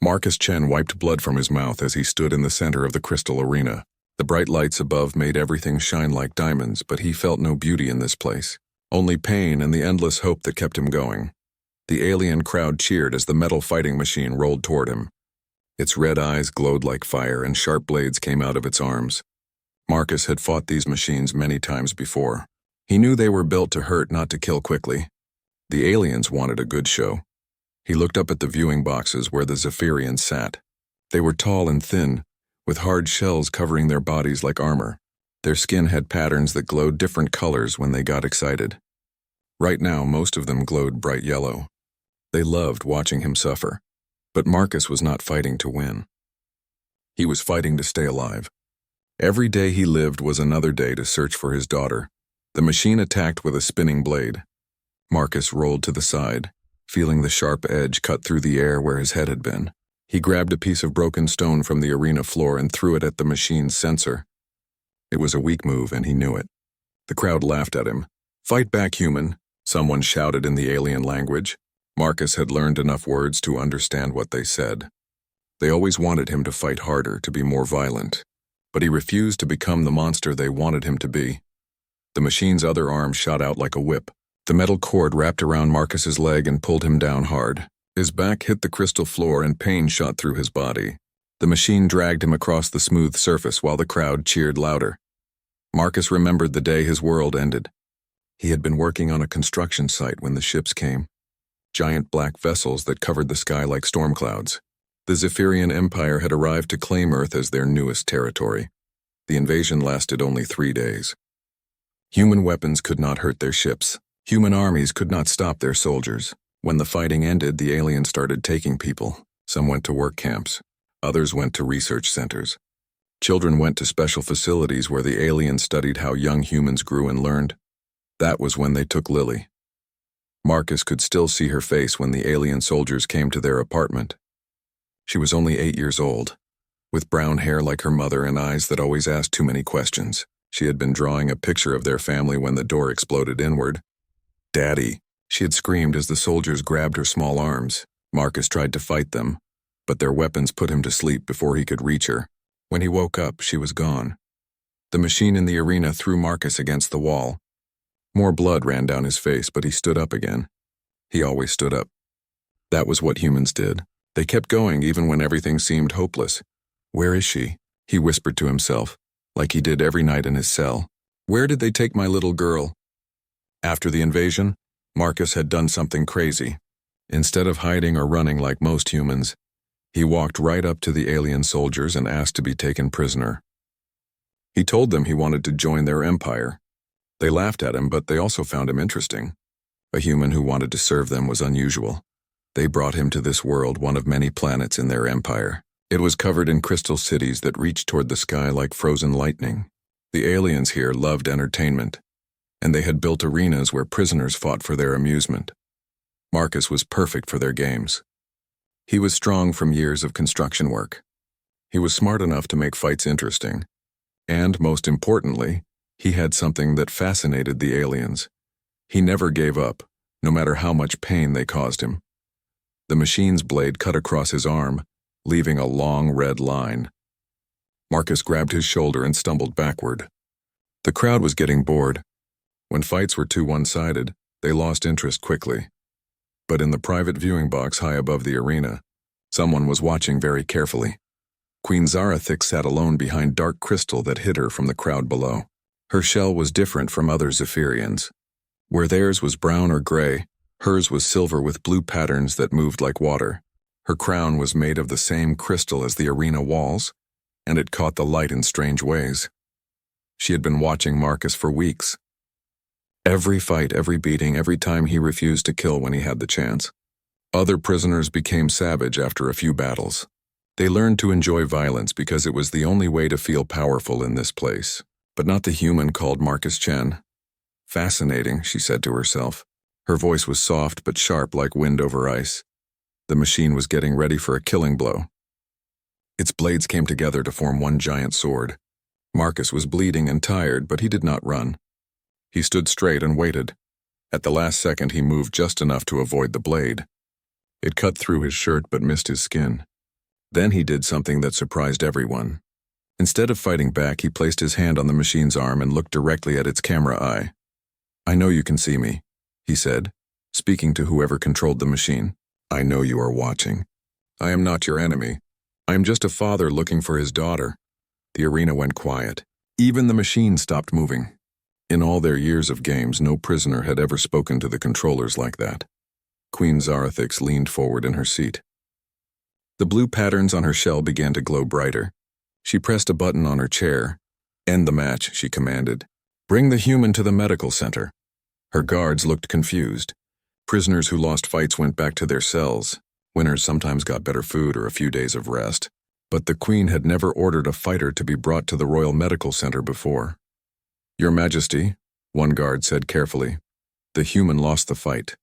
Marcus Chen wiped blood from his mouth as he stood in the center of the crystal arena. The bright lights above made everything shine like diamonds, but he felt no beauty in this place. Only pain and the endless hope that kept him going. The alien crowd cheered as the metal fighting machine rolled toward him. Its red eyes glowed like fire and sharp blades came out of its arms. Marcus had fought these machines many times before. He knew they were built to hurt, not to kill quickly. The aliens wanted a good show. He looked up at the viewing boxes where the Zephyrians sat. They were tall and thin, with hard shells covering their bodies like armor. Their skin had patterns that glowed different colors when they got excited. Right now, most of them glowed bright yellow. They loved watching him suffer. But Marcus was not fighting to win. He was fighting to stay alive. Every day he lived was another day to search for his daughter. The machine attacked with a spinning blade. Marcus rolled to the side, feeling the sharp edge cut through the air where his head had been. He grabbed a piece of broken stone from the arena floor and threw it at the machine's sensor. It was a weak move, and he knew it. The crowd laughed at him. "Fight back, human," someone shouted in the alien language. Marcus had learned enough words to understand what they said. They always wanted him to fight harder, to be more violent. But he refused to become the monster they wanted him to be. The machine's other arm shot out like a whip. The metal cord wrapped around Marcus's leg and pulled him down hard. His back hit the crystal floor and pain shot through his body. The machine dragged him across the smooth surface while the crowd cheered louder. Marcus remembered the day his world ended. He had been working on a construction site when the ships came. Giant black vessels that covered the sky like storm clouds. The Zephyrian Empire had arrived to claim Earth as their newest territory. The invasion lasted only 3 days. Human weapons could not hurt their ships. Human armies could not stop their soldiers. When the fighting ended, the aliens started taking people. Some went to work camps. Others went to research centers. Children went to special facilities where the aliens studied how young humans grew and learned. That was when they took Lily. Marcus could still see her face when the alien soldiers came to their apartment. She was only 8 years old, with brown hair like her mother and eyes that always asked too many questions. She had been drawing a picture of their family when the door exploded inward. "Daddy," she had screamed as the soldiers grabbed her small arms. Marcus tried to fight them, but their weapons put him to sleep before he could reach her. When he woke up, she was gone. The machine in the arena threw Marcus against the wall. More blood ran down his face, but he stood up again. He always stood up. That was what humans did. They kept going even when everything seemed hopeless. "Where is she?" he whispered to himself, like he did every night in his cell. "Where did they take my little girl?" After the invasion, Marcus had done something crazy. Instead of hiding or running like most humans, he walked right up to the alien soldiers and asked to be taken prisoner. He told them he wanted to join their empire. They laughed at him, but they also found him interesting. A human who wanted to serve them was unusual. They brought him to this world, one of many planets in their empire. It was covered in crystal cities that reached toward the sky like frozen lightning. The aliens here loved entertainment, and they had built arenas where prisoners fought for their amusement. Marcus was perfect for their games. He was strong from years of construction work. He was smart enough to make fights interesting. And, most importantly, he had something that fascinated the aliens. He never gave up, no matter how much pain they caused him. The machine's blade cut across his arm, leaving a long red line. Marcus grabbed his shoulder and stumbled backward. The crowd was getting bored. When fights were too one-sided, they lost interest quickly. But in the private viewing box high above the arena, someone was watching very carefully. Queen Zarathik sat alone behind dark crystal that hid her from the crowd below. Her shell was different from other Zephyrians. Where theirs was brown or gray, hers was silver with blue patterns that moved like water. Her crown was made of the same crystal as the arena walls, and it caught the light in strange ways. She had been watching Marcus for weeks. Every fight, every beating, every time he refused to kill when he had the chance. Other prisoners became savage after a few battles. They learned to enjoy violence because it was the only way to feel powerful in this place. But not the human called Marcus Chen. "Fascinating," she said to herself. Her voice was soft but sharp like wind over ice. The machine was getting ready for a killing blow. Its blades came together to form one giant sword. Marcus was bleeding and tired, but he did not run. He stood straight and waited. At the last second, he moved just enough to avoid the blade. It cut through his shirt but missed his skin. Then he did something that surprised everyone. Instead of fighting back, he placed his hand on the machine's arm and looked directly at its camera eye. "I know you can see me," he said, speaking to whoever controlled the machine. "I know you are watching. I am not your enemy. I am just a father looking for his daughter." The arena went quiet. Even the machine stopped moving. In all their years of games, no prisoner had ever spoken to the controllers like that. Queen Zarathix leaned forward in her seat. The blue patterns on her shell began to glow brighter. She pressed a button on her chair. "End the match," she commanded. "Bring the human to the medical center." Her guards looked confused. Prisoners who lost fights went back to their cells. Winners sometimes got better food or a few days of rest. But the Queen had never ordered a fighter to be brought to the Royal Medical Center before. "Your Majesty," one guard said carefully, "the human lost the fight."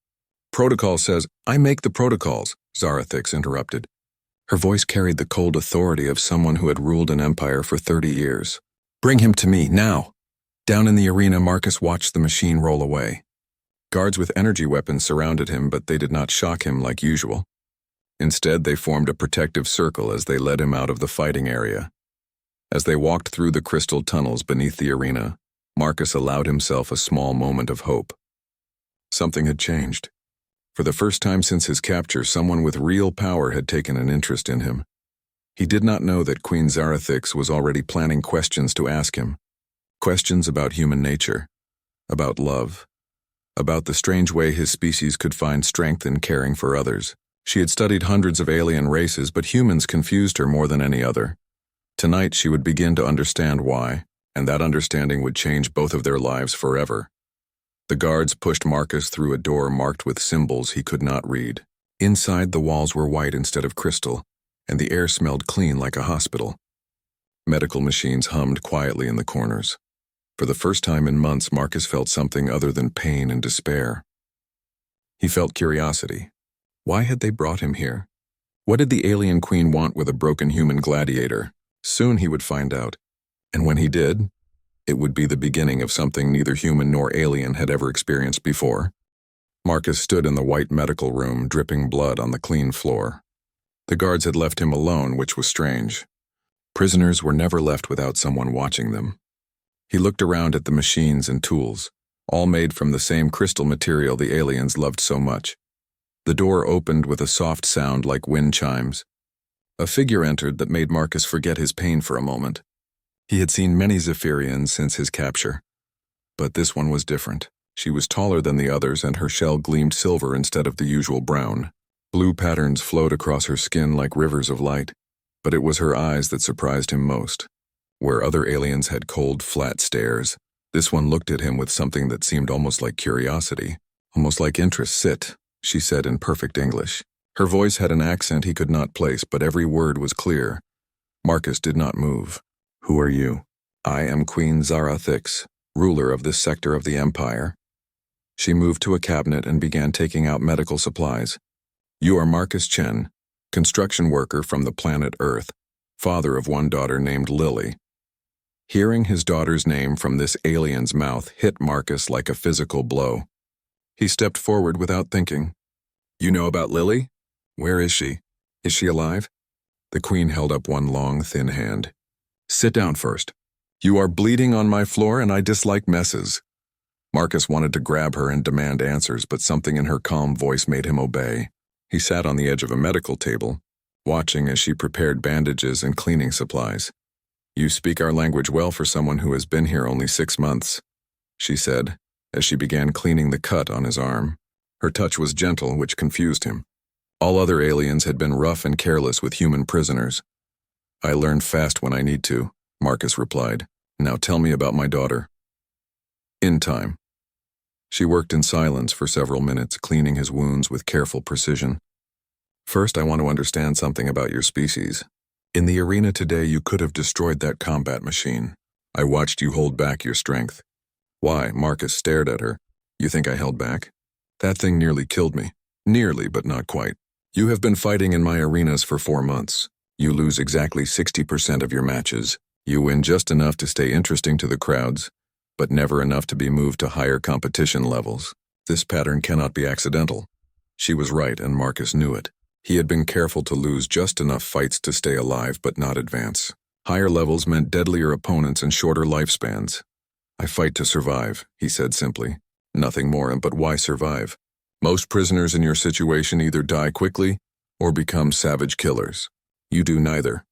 "Protocol says—" "I make the protocols," Zarathix interrupted. Her voice carried the cold authority of someone who had ruled an empire for 30 years. "Bring him to me, now!" Down in the arena, Marcus watched the machine roll away. Guards with energy weapons surrounded him, but they did not shock him like usual. Instead, they formed a protective circle as they led him out of the fighting area. As they walked through the crystal tunnels beneath the arena, Marcus allowed himself a small moment of hope. Something had changed. For the first time since his capture, someone with real power had taken an interest in him. He did not know that Queen Zarathix was already planning questions to ask him. Questions about human nature, about love, about the strange way his species could find strength in caring for others. She had studied hundreds of alien races, but humans confused her more than any other. Tonight she would begin to understand why, and that understanding would change both of their lives forever. The guards pushed Marcus through a door marked with symbols he could not read. Inside, the walls were white instead of crystal, and the air smelled clean like a hospital. Medical machines hummed quietly in the corners. For the first time in months, Marcus felt something other than pain and despair. He felt curiosity. Why had they brought him here? What did the alien queen want with a broken human gladiator? Soon he would find out. And when he did, it would be the beginning of something neither human nor alien had ever experienced before. Marcus stood in the white medical room, dripping blood on the clean floor. The guards had left him alone, which was strange. Prisoners were never left without someone watching them. He looked around at the machines and tools, all made from the same crystal material the aliens loved so much. The door opened with a soft sound like wind chimes. A figure entered that made Marcus forget his pain for a moment. He had seen many Zephyrians since his capture. But this one was different. She was taller than the others, and her shell gleamed silver instead of the usual brown. Blue patterns flowed across her skin like rivers of light, but it was her eyes that surprised him most. Where other aliens had cold, flat stares, this one looked at him with something that seemed almost like curiosity, almost like interest. "Sit," she said in perfect English. Her voice had an accent he could not place, but every word was clear. Marcus did not move. "Who are you?" "I am Queen Zarathix, ruler of this sector of the Empire." She moved to a cabinet and began taking out medical supplies. "You are Marcus Chen, construction worker from the planet Earth, father of one daughter named Lily." Hearing his daughter's name from this alien's mouth hit Marcus like a physical blow. He stepped forward without thinking. "You know about Lily? Where is she? Is she alive?" The Queen held up one long, thin hand. "Sit down first. You are bleeding on my floor and I dislike messes." Marcus wanted to grab her and demand answers, but something in her calm voice made him obey. He sat on the edge of a medical table, watching as she prepared bandages and cleaning supplies. "You speak our language well for someone who has been here only 6 months," she said, as she began cleaning the cut on his arm. Her touch was gentle, which confused him. All other aliens had been rough and careless with human prisoners. "I learn fast when I need to," Marcus replied. "Now tell me about my daughter." In time. She worked in silence for several minutes, cleaning his wounds with careful precision. "First, I want to understand something about your species. In the arena today, you could have destroyed that combat machine. I watched you hold back your strength." "Why?" Marcus stared at her. "You think I held back? That thing nearly killed me." "Nearly, but not quite. You have been fighting in my arenas for 4 months. You lose exactly 60% of your matches. You win just enough to stay interesting to the crowds, but never enough to be moved to higher competition levels. This pattern cannot be accidental." She was right, and Marcus knew it. He had been careful to lose just enough fights to stay alive but not advance. Higher levels meant deadlier opponents and shorter lifespans. "I fight to survive," he said simply. "Nothing more, but why survive? Most prisoners in your situation either die quickly or become savage killers. You do neither.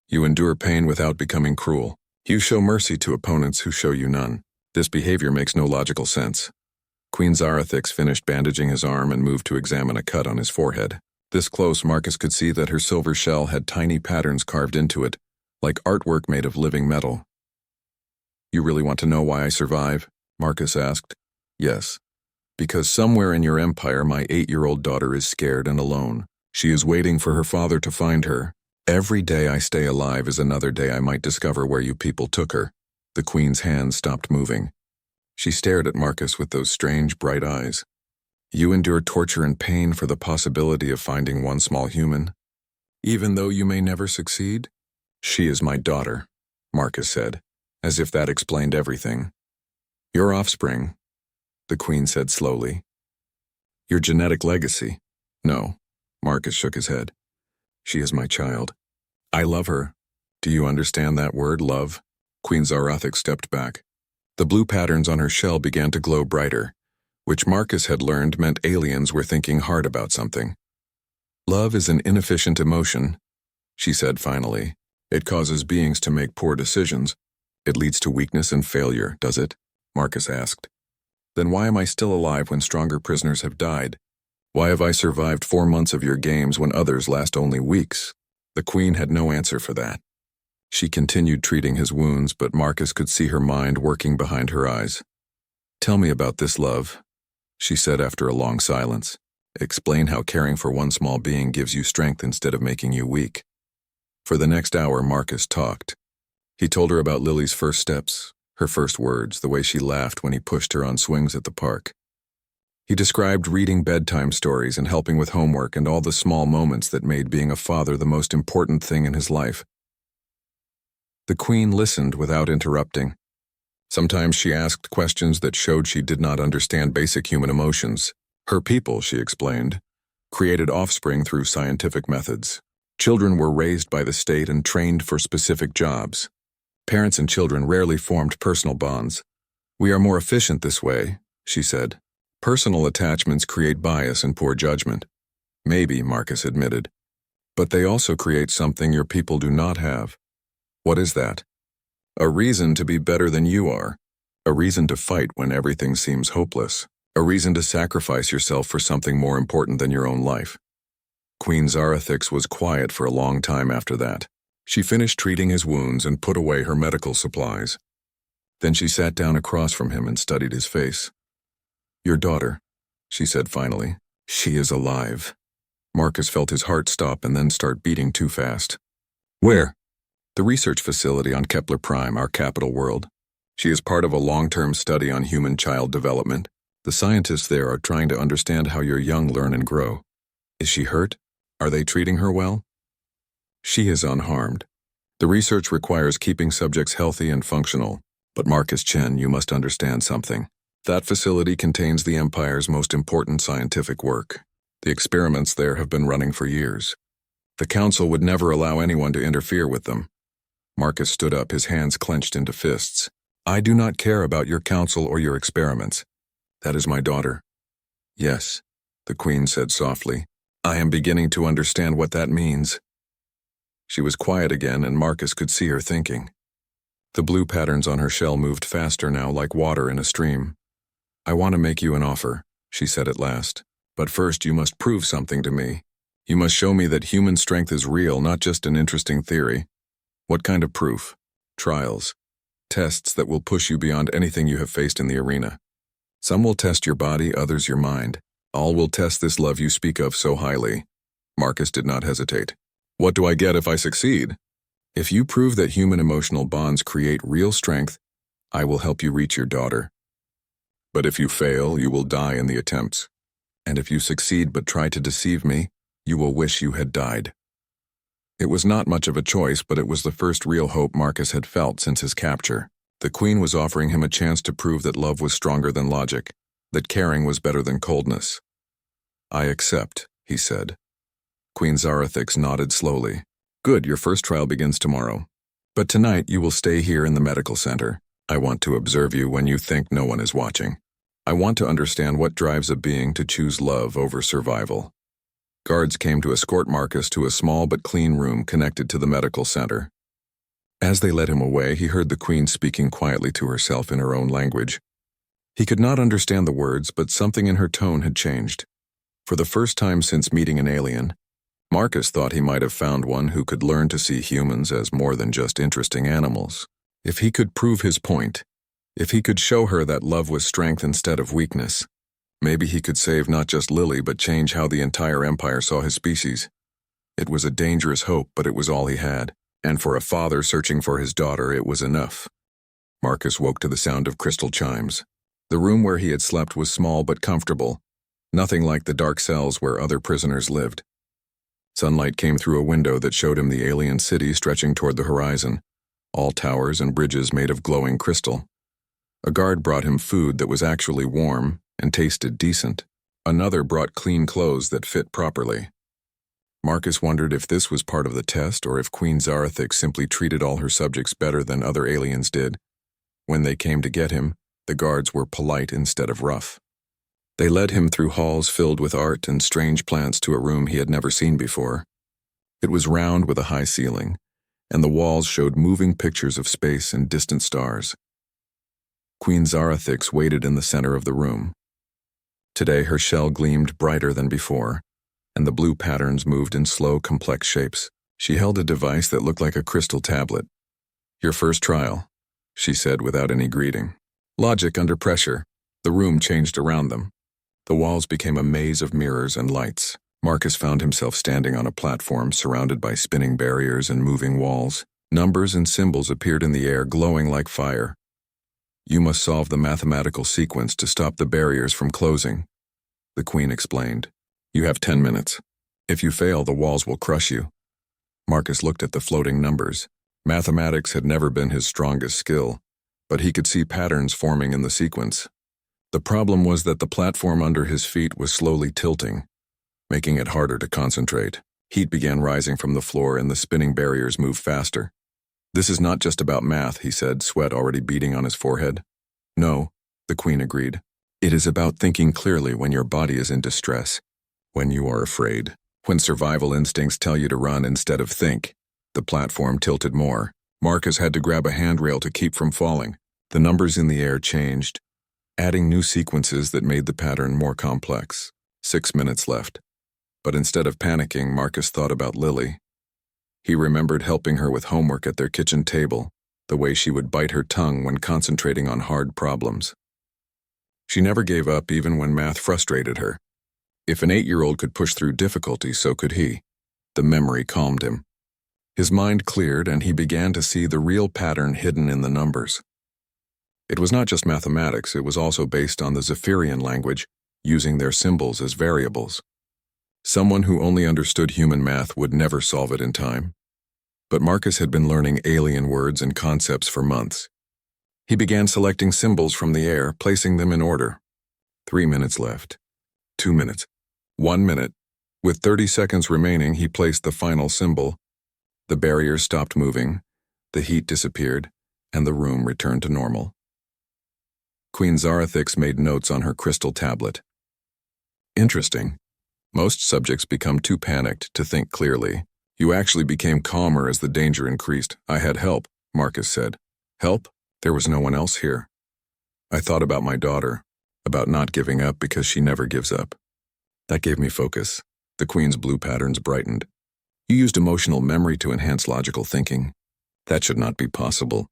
You endure pain without becoming cruel. You show mercy to opponents who show you none. This behavior makes no logical sense." Queen Zarathix finished bandaging his arm and moved to examine a cut on his forehead. This close, Marcus could see that her silver shell had tiny patterns carved into it, like artwork made of living metal. "You really want to know why I survive?" Marcus asked. "Yes. Because somewhere in your empire my 8-year-old daughter is scared and alone. She is waiting for her father to find her. Every day I stay alive is another day I might discover where you people took her." The Queen's hand stopped moving. She stared at Marcus with those strange, bright eyes. "You endure torture and pain for the possibility of finding one small human? Even though you may never succeed?" "She is my daughter," Marcus said, as if that explained everything. "Your offspring," the Queen said slowly. "Your genetic legacy." "No," Marcus shook his head. "She is my child. I love her. Do you understand that word, love?" Queen Zarathix stepped back. The blue patterns on her shell began to glow brighter, which Marcus had learned meant aliens were thinking hard about something. "Love is an inefficient emotion," she said finally. "It causes beings to make poor decisions. It leads to weakness and failure, does it?" Marcus asked. "Then why am I still alive when stronger prisoners have died? Why have I survived 4 months of your games when others last only weeks?" The Queen had no answer for that. She continued treating his wounds, but Marcus could see her mind working behind her eyes. "Tell me about this, love," she said after a long silence. "Explain how caring for one small being gives you strength instead of making you weak." For the next hour, Marcus talked. He told her about Lily's first steps, her first words, the way she laughed when he pushed her on swings at the park. He described reading bedtime stories and helping with homework and all the small moments that made being a father the most important thing in his life. The Queen listened without interrupting. Sometimes she asked questions that showed she did not understand basic human emotions. Her people, she explained, created offspring through scientific methods. Children were raised by the state and trained for specific jobs. Parents and children rarely formed personal bonds. "We are more efficient this way," she said. "Personal attachments create bias and poor judgment." "Maybe," Marcus admitted. "But they also create something your people do not have." "What is that?" "A reason to be better than you are. A reason to fight when everything seems hopeless. A reason to sacrifice yourself for something more important than your own life." Queen Zarathix was quiet for a long time after that. She finished treating his wounds and put away her medical supplies. Then she sat down across from him and studied his face. "Your daughter," she said finally. "She is alive." Marcus felt his heart stop and then start beating too fast. "Where?" "The research facility on Kepler Prime, our capital world. She is part of a long-term study on human child development. The scientists there are trying to understand how your young learn and grow." "Is she hurt? Are they treating her well?" "She is unharmed. The research requires keeping subjects healthy and functional. But Marcus Chen, you must understand something. That facility contains the Empire's most important scientific work. The experiments there have been running for years. The Council would never allow anyone to interfere with them." Marcus stood up, his hands clenched into fists. "I do not care about your council or your experiments. That is my daughter." "Yes," the Queen said softly. "I am beginning to understand what that means." She was quiet again, and Marcus could see her thinking. The blue patterns on her shell moved faster now, like water in a stream. "I want to make you an offer," she said at last. "But first you must prove something to me. You must show me that human strength is real, not just an interesting theory." "What kind of proof?" "Trials. Tests that will push you beyond anything you have faced in the arena. Some will test your body, others your mind. All will test this love you speak of so highly." Marcus did not hesitate. "What do I get if I succeed?" "If you prove that human emotional bonds create real strength, I will help you reach your daughter. But if you fail, you will die in the attempts. And if you succeed but try to deceive me, you will wish you had died." It was not much of a choice, but it was the first real hope Marcus had felt since his capture. The Queen was offering him a chance to prove that love was stronger than logic, that caring was better than coldness. "I accept," he said. Queen Zarathix nodded slowly. Good, your first trial begins tomorrow. But tonight you will stay here in the medical center. I want to observe you when you think no one is watching. I want to understand what drives a being to choose love over survival. Guards came to escort Marcus to a small but clean room connected to the medical center. As they led him away, he heard the Queen speaking quietly to herself in her own language. He could not understand the words, but something in her tone had changed. For the first time since meeting an alien, Marcus thought he might have found one who could learn to see humans as more than just interesting animals. If he could prove his point, if he could show her that love was strength instead of weakness, maybe he could save not just Lily but change how the entire empire saw his species. It was a dangerous hope, but it was all he had, and for a father searching for his daughter, it was enough. Marcus woke to the sound of crystal chimes. The room where he had slept was small but comfortable, nothing like the dark cells where other prisoners lived. Sunlight came through a window that showed him the alien city stretching toward the horizon, all towers and bridges made of glowing crystal. A guard brought him food that was actually warm and tasted decent. Another brought clean clothes that fit properly. Marcus wondered if this was part of the test or if Queen Zarathix simply treated all her subjects better than other aliens did. When they came to get him, the guards were polite instead of rough. They led him through halls filled with art and strange plants to a room he had never seen before. It was round with a high ceiling, and the walls showed moving pictures of space and distant stars. Queen Zarathix waited in the center of the room. Today her shell gleamed brighter than before, and the blue patterns moved in slow, complex shapes. She held a device that looked like a crystal tablet. Your first trial, she said without any greeting. Logic under pressure. The room changed around them. The walls became a maze of mirrors and lights. Marcus found himself standing on a platform surrounded by spinning barriers and moving walls. Numbers and symbols appeared in the air, glowing like fire. You must solve the mathematical sequence to stop the barriers from closing, the Queen explained. You have 10 minutes. If you fail, the walls will crush you. Marcus looked at the floating numbers. Mathematics had never been his strongest skill, but he could see patterns forming in the sequence. The problem was that the platform under his feet was slowly tilting, making it harder to concentrate. Heat began rising from the floor and the spinning barriers moved faster. This is not just about math, he said, sweat already beading on his forehead. No, the Queen agreed. It is about thinking clearly when your body is in distress, when you are afraid, when survival instincts tell you to run instead of think. The platform tilted more. Marcus had to grab a handrail to keep from falling. The numbers in the air changed, adding new sequences that made the pattern more complex. 6 minutes left. But instead of panicking, Marcus thought about Lily. He remembered helping her with homework at their kitchen table, the way she would bite her tongue when concentrating on hard problems. She never gave up even when math frustrated her. If an 8-year-old could push through difficulty, so could he. The memory calmed him. His mind cleared and he began to see the real pattern hidden in the numbers. It was not just mathematics, it was also based on the Zephyrian language, using their symbols as variables. Someone who only understood human math would never solve it in time. But Marcus had been learning alien words and concepts for months. He began selecting symbols from the air, placing them in order. 3 minutes left. 2 minutes. 1 minute. With 30 seconds remaining, he placed the final symbol. The barriers stopped moving, the heat disappeared, and the room returned to normal. Queen Zarathix made notes on her crystal tablet. Interesting. Most subjects become too panicked to think clearly. You actually became calmer as the danger increased. I had help, Marcus said. Help? There was no one else here. I thought about my daughter, about not giving up because she never gives up. That gave me focus. The Queen's blue patterns brightened. You used emotional memory to enhance logical thinking. That should not be possible.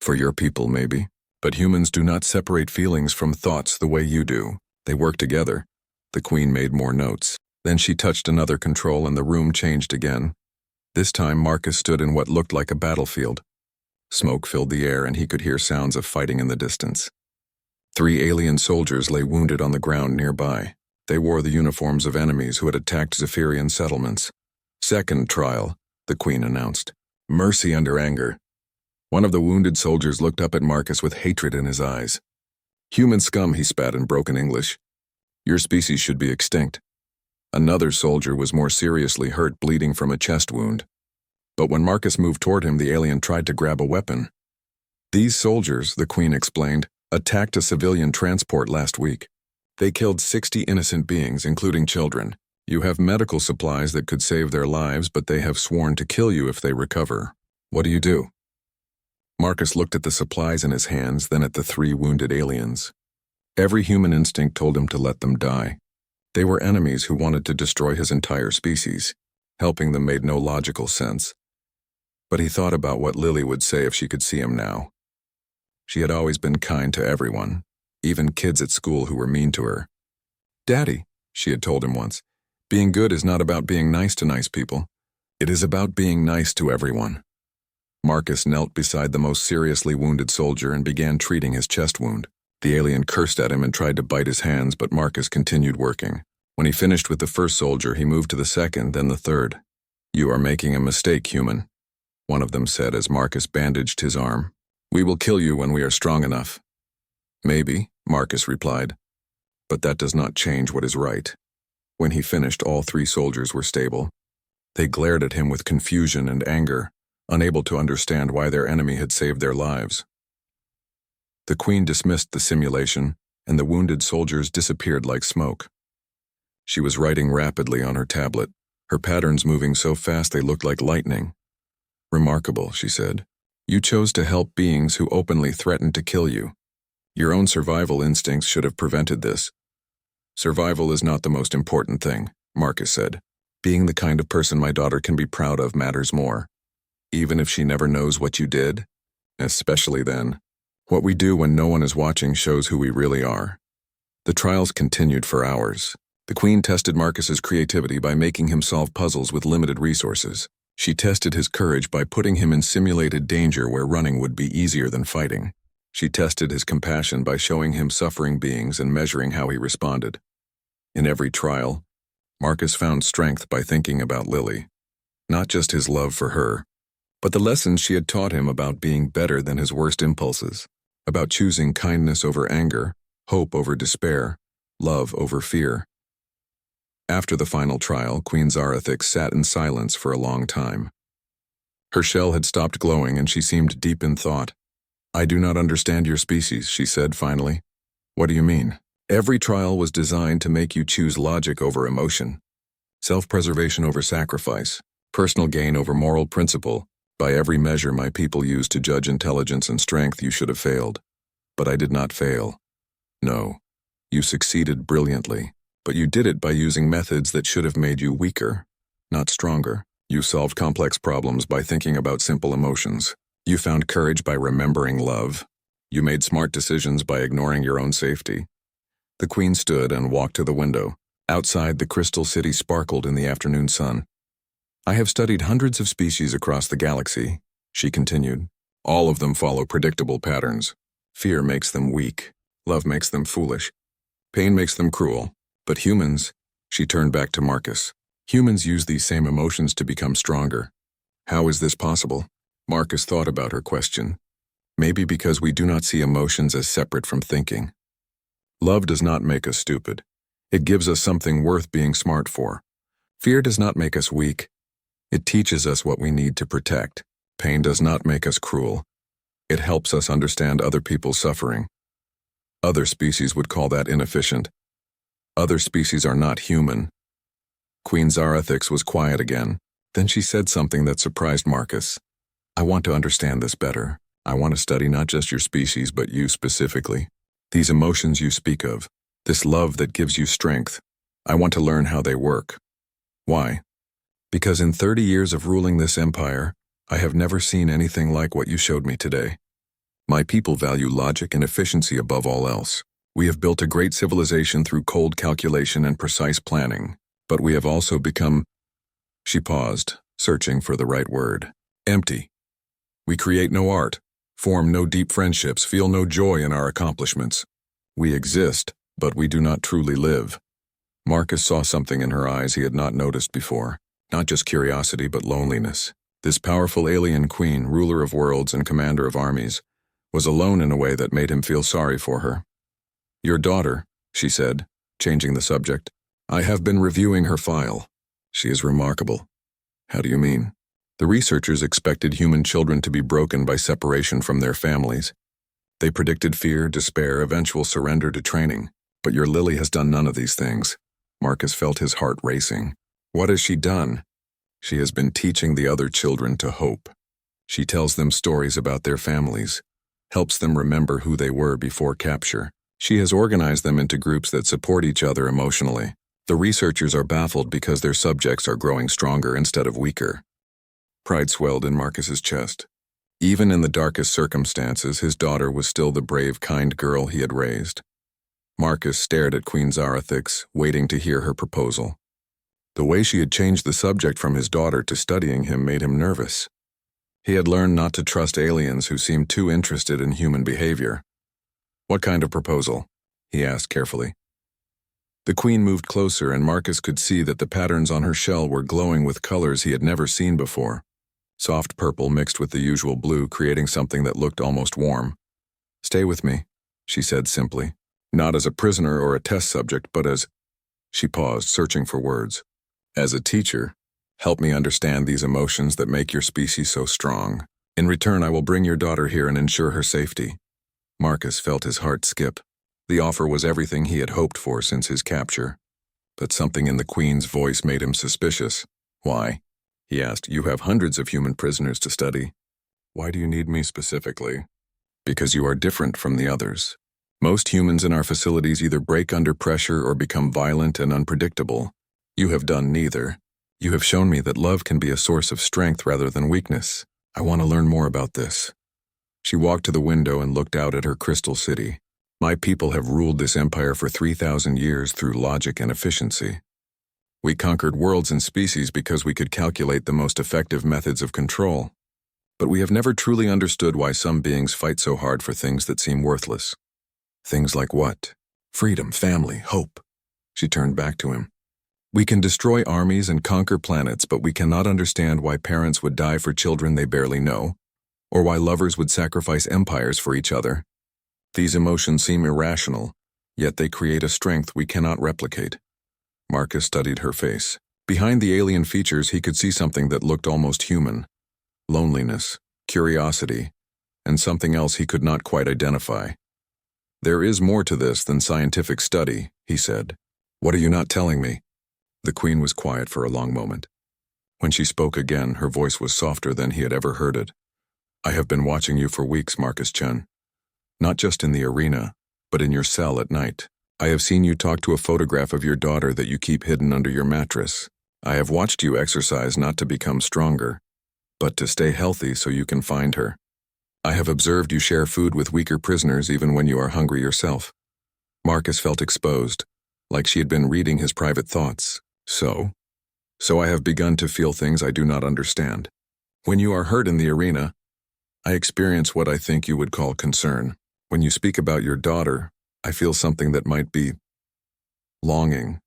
For your people, maybe. But humans do not separate feelings from thoughts the way you do. They work together. The Queen made more notes. Then she touched another control and the room changed again. This time Marcus stood in what looked like a battlefield. Smoke filled the air and he could hear sounds of fighting in the distance. 3 alien soldiers lay wounded on the ground nearby. They wore the uniforms of enemies who had attacked Zephyrian settlements. Second trial, the Queen announced. Mercy under anger. One of the wounded soldiers looked up at Marcus with hatred in his eyes. Human scum, he spat in broken English. Your species should be extinct. Another soldier was more seriously hurt, bleeding from a chest wound. But when Marcus moved toward him, the alien tried to grab a weapon. These soldiers, the Queen explained, attacked a civilian transport last week. They killed 60 innocent beings, including children. You have medical supplies that could save their lives, but they have sworn to kill you if they recover. What do you do? Marcus looked at the supplies in his hands, then at the 3 wounded aliens. Every human instinct told him to let them die. They were enemies who wanted to destroy his entire species. Helping them made no logical sense. But he thought about what Lily would say if she could see him now. She had always been kind to everyone, even kids at school who were mean to her. "Daddy," she had told him once, "being good is not about being nice to nice people. It is about being nice to everyone." Marcus knelt beside the most seriously wounded soldier and began treating his chest wound. The alien cursed at him and tried to bite his hands, but Marcus continued working. When he finished with the first soldier, he moved to the second, then the third. "You are making a mistake, human," one of them said as Marcus bandaged his arm. "We will kill you when we are strong enough." "Maybe," Marcus replied, "but that does not change what is right." When he finished, all 3 soldiers were stable. They glared at him with confusion and anger, unable to understand why their enemy had saved their lives. The Queen dismissed the simulation, and the wounded soldiers disappeared like smoke. She was writing rapidly on her tablet, her patterns moving so fast they looked like lightning. "Remarkable," she said. "You chose to help beings who openly threatened to kill you. Your own survival instincts should have prevented this." "Survival is not the most important thing," Marcus said. "Being the kind of person my daughter can be proud of matters more. Even if she never knows what you did, especially then. What we do when no one is watching shows who we really are." The trials continued for hours. The Queen tested Marcus's creativity by making him solve puzzles with limited resources. She tested his courage by putting him in simulated danger where running would be easier than fighting. She tested his compassion by showing him suffering beings and measuring how he responded. In every trial, Marcus found strength by thinking about Lily. Not just his love for her, but the lessons she had taught him about being better than his worst impulses, about choosing kindness over anger, hope over despair, love over fear. After the final trial, Queen Zarathix sat in silence for a long time. Her shell had stopped glowing and she seemed deep in thought. "I do not understand your species," she said finally. "What do you mean?" "Every trial was designed to make you choose logic over emotion, self-preservation over sacrifice, personal gain over moral principle. By every measure my people used to judge intelligence and strength, you should have failed. But I did not fail. No, you succeeded brilliantly, but you did it by using methods that should have made you weaker, not stronger. You solved complex problems by thinking about simple emotions. You found courage by remembering love. You made smart decisions by ignoring your own safety." The Queen stood and walked to the window. Outside, the crystal city sparkled in the afternoon sun. "I have studied hundreds of species across the galaxy," she continued. "All of them follow predictable patterns. Fear makes them weak. Love makes them foolish. Pain makes them cruel. But humans," she turned back to Marcus, "humans use these same emotions to become stronger. How is this possible?" Marcus thought about her question. Maybe because we do not see emotions as separate from thinking. Love does not make us stupid. It gives us something worth being smart for. Fear does not make us weak. It teaches us what we need to protect. Pain does not make us cruel. It helps us understand other people's suffering. Other species would call that inefficient. Other species are not human. Queen Zarathix was quiet again. Then she said something that surprised Marcus. "I want to understand this better. I want to study not just your species, but you specifically. These emotions you speak of, this love that gives you strength. I want to learn how they work." "Why?" "Because in 30 years of ruling this empire, I have never seen anything like what you showed me today. My people value logic and efficiency above all else. We have built a great civilization through cold calculation and precise planning, but we have also become—" She paused, searching for the right word. "Empty. We create no art, form no deep friendships, feel no joy in our accomplishments. We exist, but we do not truly live." Marcus saw something in her eyes he had not noticed before. Not just curiosity, but loneliness. This powerful alien queen, ruler of worlds and commander of armies, was alone in a way that made him feel sorry for her. "Your daughter," she said, changing the subject, I have been reviewing her file. She is remarkable. How do you mean? The researchers expected human children to be broken by separation from their families. They predicted fear, despair, eventual surrender to training. But your Lily has done none of these things. Marcus felt his heart racing. What has she done? She has been teaching the other children to hope. She tells them stories about their families, helps them remember who they were before capture. She has organized them into groups that support each other emotionally. The researchers are baffled because their subjects are growing stronger instead of weaker. Pride swelled in Marcus's chest. Even in the darkest circumstances, his daughter was still the brave, kind girl he had raised. Marcus stared at Queen Zarathix, waiting to hear her proposal. The way she had changed the subject from his daughter to studying him made him nervous. He had learned not to trust aliens who seemed too interested in human behavior. What kind of proposal? He asked carefully. The queen moved closer, and Marcus could see that the patterns on her shell were glowing with colors he had never seen before. Soft purple mixed with the usual blue, creating something that looked almost warm. Stay with me, she said simply. Not as a prisoner or a test subject, but as... She paused, searching for words. As a teacher, help me understand these emotions that make your species so strong. In return, I will bring your daughter here and ensure her safety. Marcus felt his heart skip. The offer was everything he had hoped for since his capture. But something in the queen's voice made him suspicious. Why? He asked. You have hundreds of human prisoners to study. Why do you need me specifically? Because you are different from the others. Most humans in our facilities either break under pressure or become violent and unpredictable. You have done neither. You have shown me that love can be a source of strength rather than weakness. I want to learn more about this. She walked to the window and looked out at her crystal city. My people have ruled this empire for 3,000 years through logic and efficiency. We conquered worlds and species because we could calculate the most effective methods of control. But we have never truly understood why some beings fight so hard for things that seem worthless. Things like what? Freedom, family, hope. She turned back to him. We can destroy armies and conquer planets, but we cannot understand why parents would die for children they barely know, or why lovers would sacrifice empires for each other. These emotions seem irrational, yet they create a strength we cannot replicate. Marcus studied her face. Behind the alien features, he could see something that looked almost human. Loneliness, curiosity, and something else he could not quite identify. There is more to this than scientific study, he said. What are you not telling me? The queen was quiet for a long moment. When she spoke again, her voice was softer than he had ever heard it. I have been watching you for weeks, Marcus Chen. Not just in the arena, but in your cell at night. I have seen you talk to a photograph of your daughter that you keep hidden under your mattress. I have watched you exercise not to become stronger, but to stay healthy so you can find her. I have observed you share food with weaker prisoners even when you are hungry yourself. Marcus felt exposed, like she had been reading his private thoughts. So I have begun to feel things I do not understand. When you are hurt in the arena, I experience what I think you would call concern. When you speak about your daughter, I feel something that might be longing.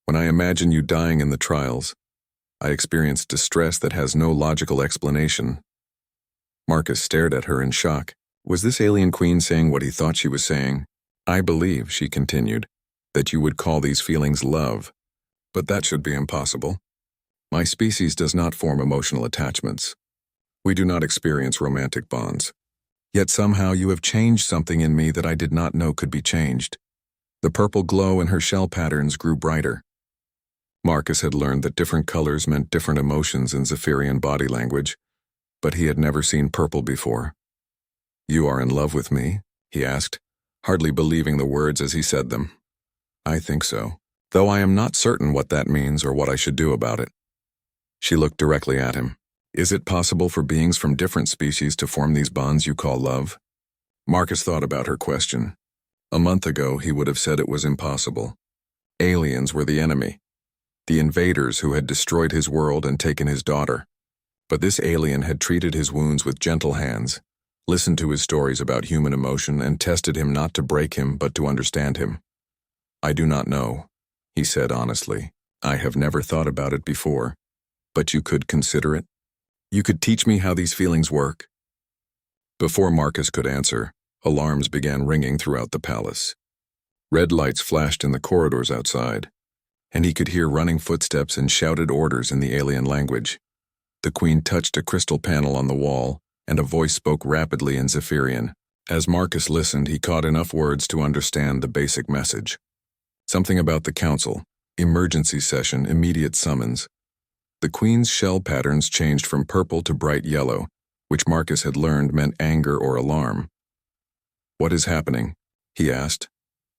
When I imagine you dying in the trials, I experience distress that has no logical explanation. Marcus stared at her in shock. Was this alien queen saying what he thought she was saying? I believe, she continued, that you would call these feelings love, but that should be impossible. My species does not form emotional attachments. We do not experience romantic bonds. Yet somehow you have changed something in me that I did not know could be changed. The purple glow in her shell patterns grew brighter. Marcus had learned that different colors meant different emotions in Zephyrian body language, but he had never seen purple before. You are in love with me? He asked, hardly believing the words as he said them. I think so, though I am not certain what that means or what I should do about it. She looked directly at him. Is it possible for beings from different species to form these bonds you call love? Marcus thought about her question. A month ago, he would have said it was impossible. Aliens were the enemy, the invaders who had destroyed his world and taken his daughter. But this alien had treated his wounds with gentle hands, listened to his stories about human emotion, and tested him not to break him but to understand him. I do not know, he said honestly. I have never thought about it before, but you could consider it. You could teach me how these feelings work. Before Marcus could answer, alarms began ringing throughout the palace. Red lights flashed in the corridors outside. and he could hear running footsteps and shouted orders in the alien language. The Queen touched a crystal panel on the wall, and a voice spoke rapidly in Zephyrian. As Marcus listened, he caught enough words to understand the basic message. Something about the council, emergency session, immediate summons. The Queen's shell patterns changed from purple to bright yellow, which Marcus had learned meant anger or alarm. "What is happening?" he asked.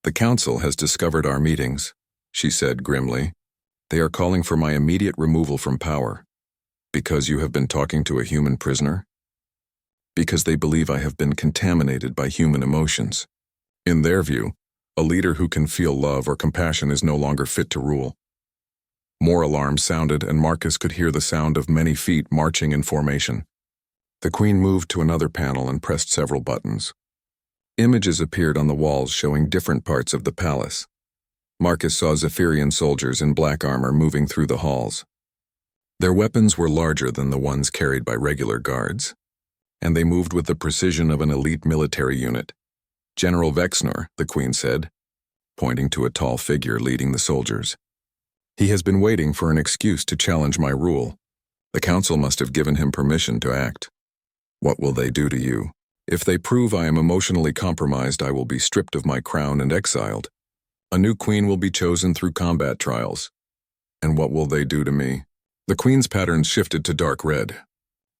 "The council has discovered our meetings," she said grimly. "They are calling for my immediate removal from power. Because you have been talking to a human prisoner? Because they believe I have been contaminated by human emotions. In their view, a leader who can feel love or compassion is no longer fit to rule." More alarms sounded, and Marcus could hear the sound of many feet marching in formation. The Queen moved to another panel and pressed several buttons. Images appeared on the walls showing different parts of the palace. Marcus saw Zephyrian soldiers in black armor moving through the halls. Their weapons were larger than the ones carried by regular guards, and they moved with the precision of an elite military unit. "General Vexnor," the Queen said, pointing to a tall figure leading the soldiers. "He has been waiting for an excuse to challenge my rule. The council must have given him permission to act. What will they do to you? If they prove I am emotionally compromised, I will be stripped of my crown and exiled. A new queen will be chosen through combat trials. And what will they do to me?" The Queen's patterns shifted to dark red.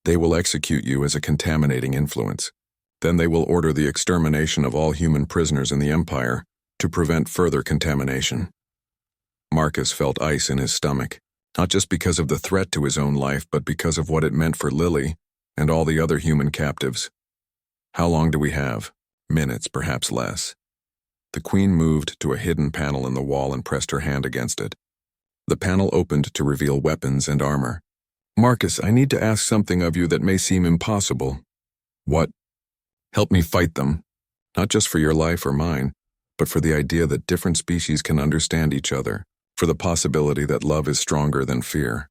"They will execute you as a contaminating influence. Then they will order the extermination of all human prisoners in the Empire to prevent further contamination." Marcus felt ice in his stomach, not just because of the threat to his own life, but because of what it meant for Lily and all the other human captives. "How long do we have?" "Minutes, perhaps less." The Queen moved to a hidden panel in the wall and pressed her hand against it. The panel opened to reveal weapons and armor. "Marcus, I need to ask something of you that may seem impossible." "What?" "Help me fight them. Not just for your life or mine, but for the idea that different species can understand each other, for the possibility that love is stronger than fear."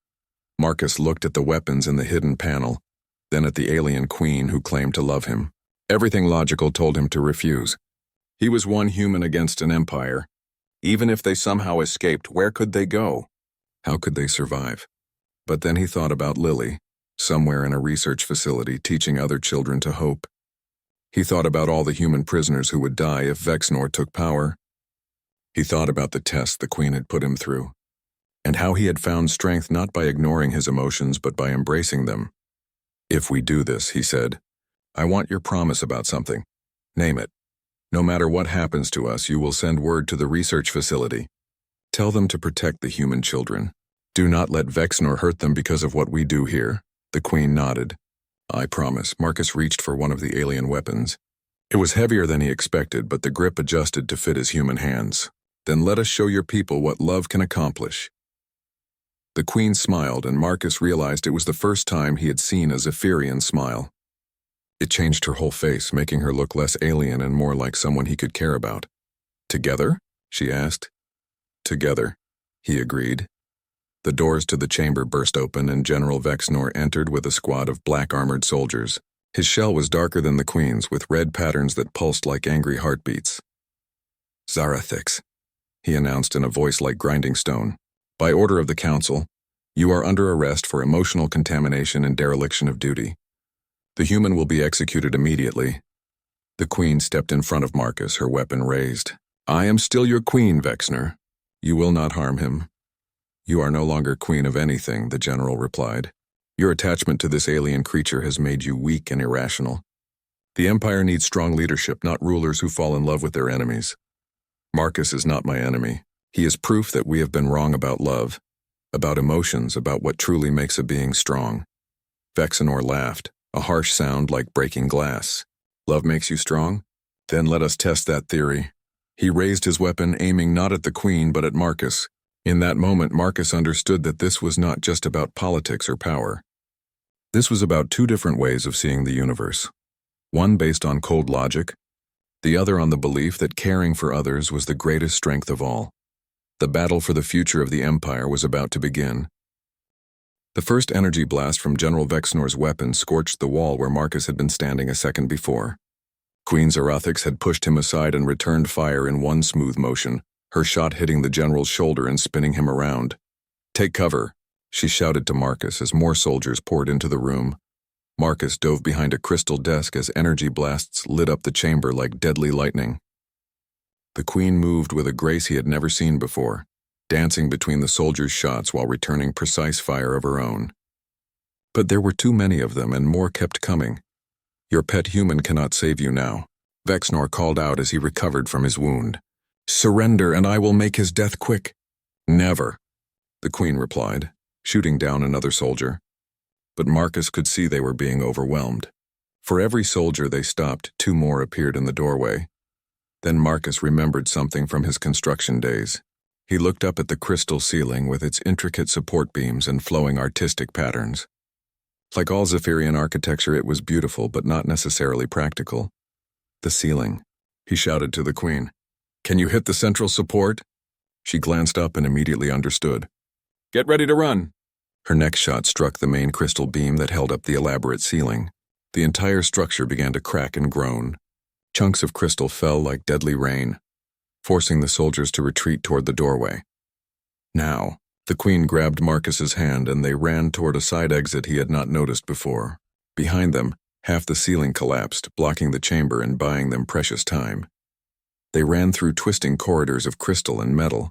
Marcus looked at the weapons in the hidden panel, then at the alien queen who claimed to love him. Everything logical told him to refuse. He was one human against an empire. Even if they somehow escaped, where could they go? How could they survive? But then he thought about Lily, somewhere in a research facility teaching other children to hope. He thought about all the human prisoners who would die if Vexnor took power. He thought about the test the Queen had put him through, and how he had found strength not by ignoring his emotions but by embracing them. "If we do this," he said, "I want your promise about something. Name it. No matter what happens to us, you will send word to the research facility. Tell them to protect the human children. Do not let Vexnor hurt them because of what we do here." The Queen nodded. "I promise." Marcus reached for one of the alien weapons. It was heavier than he expected, but the grip adjusted to fit his human hands. "Then let us show your people what love can accomplish." The Queen smiled, and Marcus realized it was the first time he had seen a Zephyrian smile. It changed her whole face, making her look less alien and more like someone he could care about. "Together?" she asked. "Together," he agreed. The doors to the chamber burst open, and General Vexnor entered with a squad of black-armored soldiers. His shell was darker than the Queen's, with red patterns that pulsed like angry heartbeats. "Zarathix," he announced in a voice like grinding stone. "By order of the Council, you are under arrest for emotional contamination and dereliction of duty. The human will be executed immediately." The Queen stepped in front of Marcus, her weapon raised. "I am still your Queen, Vexnor. You will not harm him." "You are no longer queen of anything," the general replied. "Your attachment to this alien creature has made you weak and irrational. The Empire needs strong leadership, not rulers who fall in love with their enemies. Marcus is not my enemy. He is proof that we have been wrong about love, about emotions, about what truly makes a being strong." Vexnor laughed, a harsh sound like breaking glass. "Love makes you strong? Then let us test that theory." He raised his weapon, aiming not at the Queen but at Marcus. In that moment, Marcus understood that this was not just about politics or power. This was about two different ways of seeing the universe. One based on cold logic, the other on the belief that caring for others was the greatest strength of all. The battle for the future of the Empire was about to begin. The first energy blast from General Vexnor's weapon scorched the wall where Marcus had been standing a second before. Queen Zarathix had pushed him aside and returned fire in one smooth motion, her shot hitting the general's shoulder and spinning him around. "Take cover," she shouted to Marcus as more soldiers poured into the room. Marcus dove behind a crystal desk as energy blasts lit up the chamber like deadly lightning. The Queen moved with a grace he had never seen before, dancing between the soldiers' shots while returning precise fire of her own. But there were too many of them, and more kept coming. "Your pet human cannot save you now," Vexnor called out as he recovered from his wound. "Surrender, and I will make his death quick." "Never," the Queen replied, shooting down another soldier. But Marcus could see they were being overwhelmed. For every soldier they stopped, two more appeared in the doorway. Then Marcus remembered something from his construction days. He looked up at the crystal ceiling with its intricate support beams and flowing artistic patterns. Like all Zephyrian architecture, it was beautiful but not necessarily practical. "The ceiling," he shouted to the Queen. "Can you hit the central support?" She glanced up and immediately understood. "Get ready to run." Her next shot struck the main crystal beam that held up the elaborate ceiling. The entire structure began to crack and groan. Chunks of crystal fell like deadly rain, forcing the soldiers to retreat toward the doorway. "Now," the Queen grabbed Marcus's hand and they ran toward a side exit he had not noticed before. Behind them, half the ceiling collapsed, blocking the chamber and buying them precious time. They ran through twisting corridors of crystal and metal,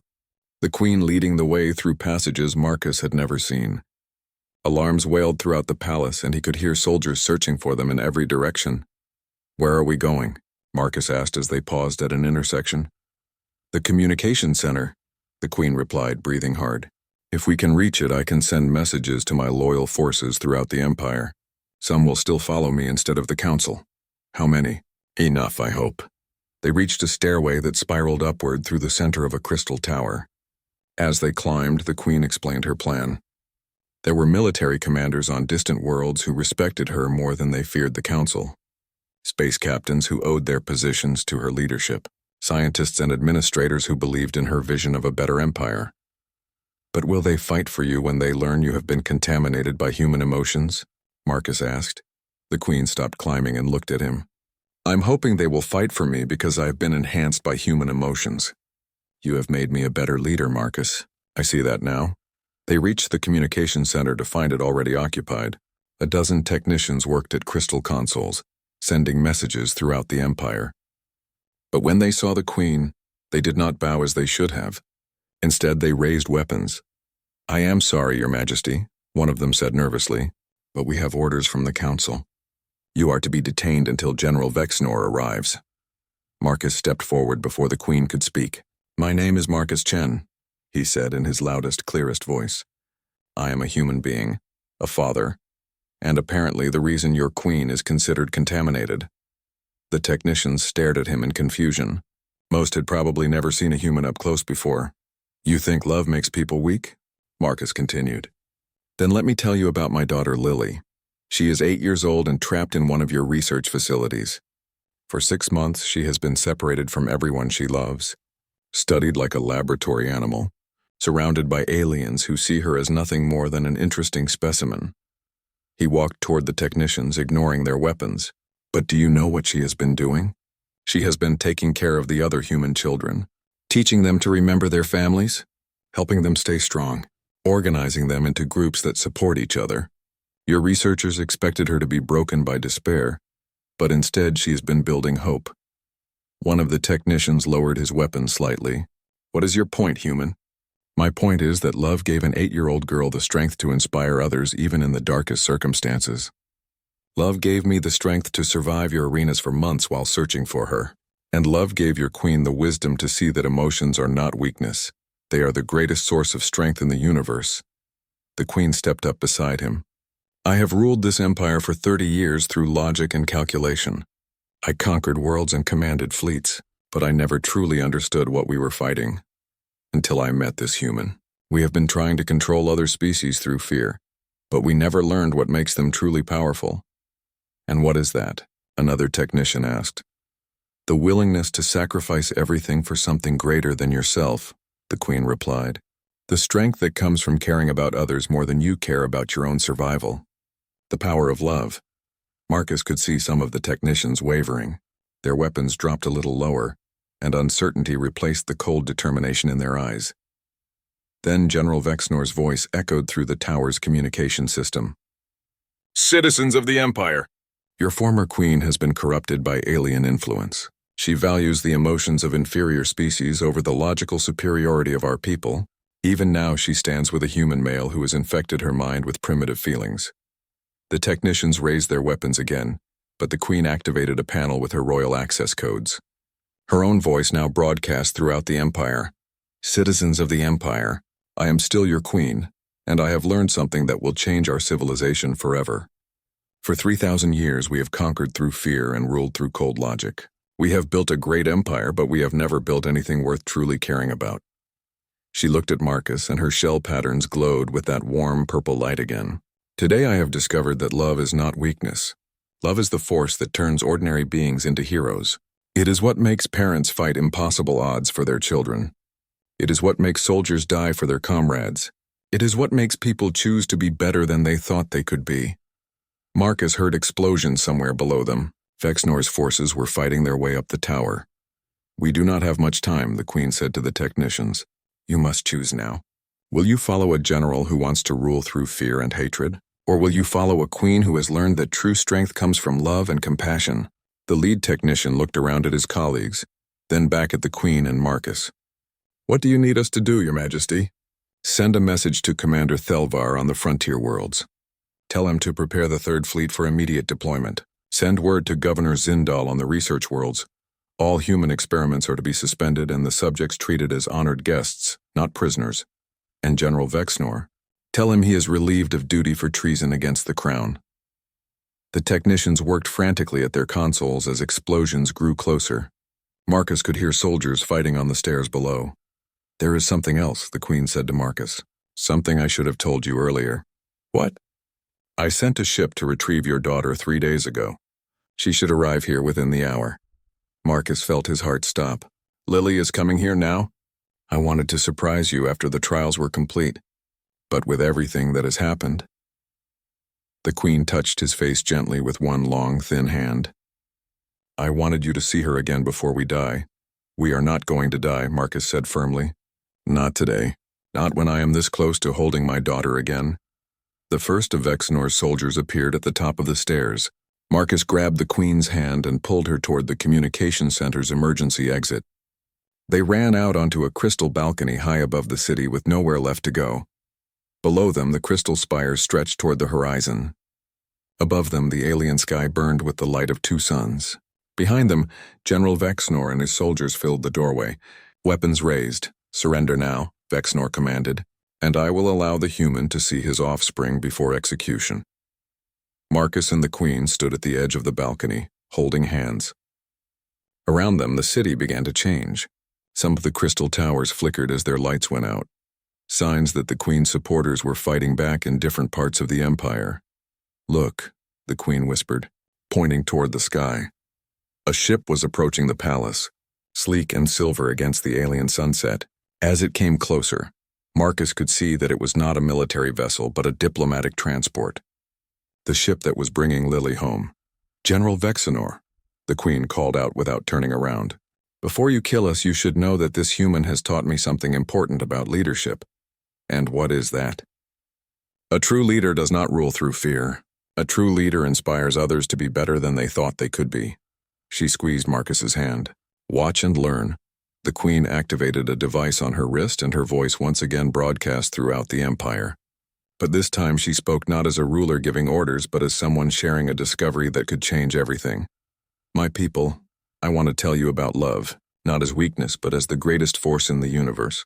the Queen leading the way through passages Marcus had never seen. Alarms wailed throughout the palace, and he could hear soldiers searching for them in every direction. "Where are we going?" Marcus asked as they paused at an intersection. "The communication center," the Queen replied, breathing hard. "If we can reach it, I can send messages to my loyal forces throughout the Empire. Some will still follow me instead of the Council." "How many?" "Enough, I hope." They reached a stairway that spiraled upward through the center of a crystal tower. As they climbed, the Queen explained her plan. There were military commanders on distant worlds who respected her more than they feared the Council. Space captains who owed their positions to her leadership. Scientists and administrators who believed in her vision of a better empire. "But will they fight for you when they learn you have been contaminated by human emotions?" Marcus asked. The Queen stopped climbing and looked at him. "I'm hoping they will fight for me because I have been enhanced by human emotions." "You have made me a better leader, Marcus. I see that now." They reached the communication center to find it already occupied. A dozen technicians worked at crystal consoles, sending messages throughout the Empire. But when they saw the Queen, they did not bow as they should have. Instead, they raised weapons. "I am sorry, Your Majesty," one of them said nervously, "but we have orders from the Council. You are to be detained until General Vexnor arrives." Marcus stepped forward before the Queen could speak. "My name is Marcus Chen," he said in his loudest, clearest voice. "I am a human being, a father, and apparently the reason your Queen is considered contaminated." The technicians stared at him in confusion. Most had probably never seen a human up close before. "You think love makes people weak?" Marcus continued. "Then let me tell you about my daughter Lily. She is 8 years old and trapped in one of your research facilities. For 6 months, she has been separated from everyone she loves, studied like a laboratory animal, surrounded by aliens who see her as nothing more than an interesting specimen." He walked toward the technicians, ignoring their weapons. "But do you know what she has been doing? She has been taking care of the other human children, teaching them to remember their families, helping them stay strong, organizing them into groups that support each other. Your researchers expected her to be broken by despair, but instead she has been building hope." One of the technicians lowered his weapon slightly. "What is your point, human?" "My point is that love gave an 8-year-old girl the strength to inspire others even in the darkest circumstances. Love gave me the strength to survive your arenas for months while searching for her. And love gave your Queen the wisdom to see that emotions are not weakness. They are the greatest source of strength in the universe." The Queen stepped up beside him. "I have ruled this empire for 30 years through logic and calculation. I conquered worlds and commanded fleets, but I never truly understood what we were fighting. Until I met this human. We have been trying to control other species through fear, but we never learned what makes them truly powerful." "And what is that?" another technician asked. "The willingness to sacrifice everything for something greater than yourself," the Queen replied. "The strength that comes from caring about others more than you care about your own survival. The power of love." Marcus could see some of the technicians wavering. Their weapons dropped a little lower, and uncertainty replaced the cold determination in their eyes. Then General Vexnor's voice echoed through the tower's communication system. Citizens of the Empire! Your former queen has been corrupted by alien influence. She values the emotions of inferior species over the logical superiority of our people. Even now she stands with a human male who has infected her mind with primitive feelings. The technicians raised their weapons again, but the queen activated a panel with her royal access codes. Her own voice now broadcast throughout the Empire. Citizens of the Empire, I am still your queen, and I have learned something that will change our civilization forever. For 3,000 years we have conquered through fear and ruled through cold logic. We have built a great empire, but we have never built anything worth truly caring about. She looked at Marcus, and her shell patterns glowed with that warm purple light again. Today I have discovered that love is not weakness. Love is the force that turns ordinary beings into heroes. It is what makes parents fight impossible odds for their children. It is what makes soldiers die for their comrades. It is what makes people choose to be better than they thought they could be. Marcus heard explosions somewhere below them. Vexnor's forces were fighting their way up the tower. We do not have much time, the queen said to the technicians. You must choose now. Will you follow a general who wants to rule through fear and hatred? Or will you follow a queen who has learned that true strength comes from love and compassion? The lead technician looked around at his colleagues, then back at the queen and Marcus. What do you need us to do, Your Majesty? Send a message to Commander Thelvar on the frontier worlds. Tell him to prepare the Third Fleet for immediate deployment. Send word to Governor Zindal on the research worlds. All human experiments are to be suspended and the subjects treated as honored guests, not prisoners. And General Vexnor, tell him he is relieved of duty for treason against the crown. The technicians worked frantically at their consoles as explosions grew closer. Marcus could hear soldiers fighting on the stairs below. There is something else, the queen said to Marcus. Something I should have told you earlier. What? I sent a ship to retrieve your daughter 3 days ago. She should arrive here within the hour. Marcus felt his heart stop. Lily is coming here now? I wanted to surprise you after the trials were complete. But with everything that has happened. The queen touched his face gently with one long, thin hand. I wanted you to see her again before we die. We are not going to die, Marcus said firmly. Not today. Not when I am this close to holding my daughter again. The first of Vexnor's soldiers appeared at the top of the stairs. Marcus grabbed the queen's hand and pulled her toward the communication center's emergency exit. They ran out onto a crystal balcony high above the city with nowhere left to go. Below them, the crystal spires stretched toward the horizon. Above them, the alien sky burned with the light of 2 suns. Behind them, General Vexnor and his soldiers filled the doorway. Weapons raised. Surrender now, Vexnor commanded, and I will allow the human to see his offspring before execution. Marcus and the queen stood at the edge of the balcony, holding hands. Around them, the city began to change. Some of the crystal towers flickered as their lights went out. Signs that the queen's supporters were fighting back in different parts of the empire. Look, the queen whispered, pointing toward the sky. A ship was approaching the palace, sleek and silver against the alien sunset. As it came closer, Marcus could see that it was not a military vessel but a diplomatic transport. The ship that was bringing Lily home. General Vexnor, the queen called out without turning around. Before you kill us, you should know that this human has taught me something important about leadership. And what is that? A true leader does not rule through fear. A true leader inspires others to be better than they thought they could be. She squeezed Marcus's hand. Watch and learn. The queen activated a device on her wrist and her voice once again broadcast throughout the empire. But this time she spoke not as a ruler giving orders, but as someone sharing a discovery that could change everything. My people, I want to tell you about love, not as weakness, but as the greatest force in the universe.